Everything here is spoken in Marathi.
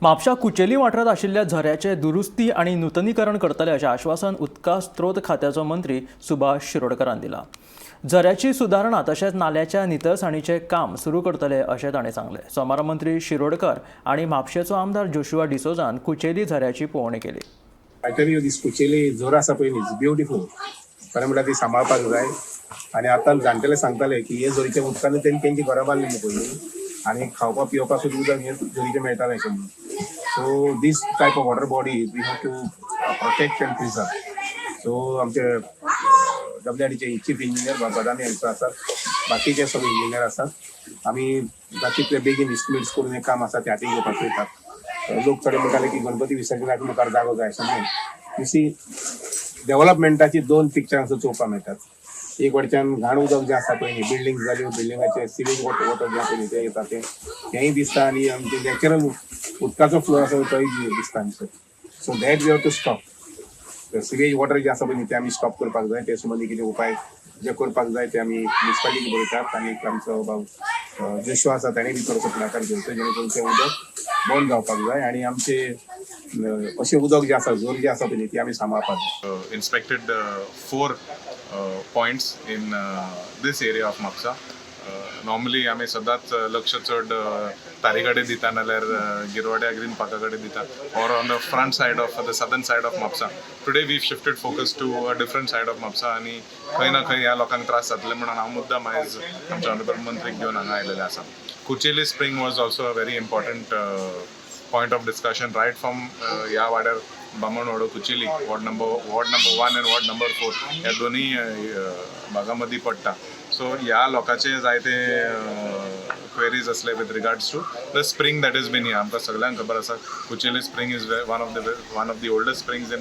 म्हापशा कुचेली वाठारात आशिल्ल्या झऱ्याचे दुरुस्ती आणि नूतनीकरण करतले अशें आश्वासन उदका स्त्रोत खात्याचो मंत्री सुभाष शिरोडकरान दिला। झऱ्याची सुदारणा तशेंच नाल्याच्या नितळसाणीचें काम सुरू करतले अशें ताणें सांगलें। सोमारा मंत्री शिरोडकर आणि म्हापशेचो आमदार जोशुआ डिसोजान कुचेली झऱ्याची पळोवणी केली। आय टेल यू दिस कुचेली झर आसा पळय न्ही, ब्युटिफूल, खरें म्हणल्यार ती सांबाळपाक जाय। आनी आतां जाणटेले सांगताले की हे झरीच्या उदकान तेंची घरां बांदली न्ही पयलीं आनी खावपाक पिवपाक सुद्दां उदक हे झरीचें मेळटालें अशें म्हणून। So this type of water body we have to protect and preserve. So आमचे WRDचे चीफ इंजिनियर बदामी हांचो आसात, बाकीचे सगळे इंजिनियर आसात। आमी तितले बेगीन इस्टिमेट्स करून हें काम आसा ते हाती घेवपाक पळयतात। लोक थोडे म्हणटाले की गणपती विसर्जनाक मुखार जागो जाय अशें म्हणून। यू सी, डेव्हलपमेंटाची दोन पिक्चरां चोवपाक मेळटात। एक वटच्यान घाण उदक जें आसा पळय न्ही, बिल्डींग जाल्यो, बिल्डिंगाचे सिवेज वॉटर जें आसा न्ही तें येता तेंय दिसता आनी आमचे नॅचरल उदकाचो फ्लो आसा तोय दिसता आमचो। So that we have to stop. Sewage water जें आसा पळय न्ही तें आमी स्टॉप करपाक जाय। ते संबंधी कितें उपाय जे करपाक जाय ते आमी म्युनिसिपालिटीक बरयतात आनी आमचो बाब जोशुआ आसा ताणें बी थोडोसो फुडाकार घेवचो, जेणे करून तें उदक बंद जावपाक जाय आनी आमचे अशें उदक जें आसा, झर जी आसा पळय न्ही ती आमी सांबाळपाक जाय। Inspected 4 points in this area of Mapsa. Normally आमी सदांच लक्ष चड तारी कडेन दिता नाल्यार गिरवाड्या ग्रीन पार्का कडेन दिता, or on the front side of the southern side of Mapsa. Today we've shifted focus to a different side of Mapsa आनी खंय ना खंय ह्या लोकांक त्रास जातले म्हणून हांव मुद्दाम आयज आमच्या ऑनरेबल मंत्रीक घेवन हांगा आयिल्ले आसा। Kucheli spring was also a very important point of discussion right from ह्या वाड्यार Bamanwado Kucheli ward number 1 and ward number 4 ह्या दोन्ही भागां मदीं पडटा। सो ह्या लोकांचे जायते क्वेरीज असले with regards to the spring that is been here. आमकां सगळ्यांक खबर आसा Kucheli spring is one of the oldest springs in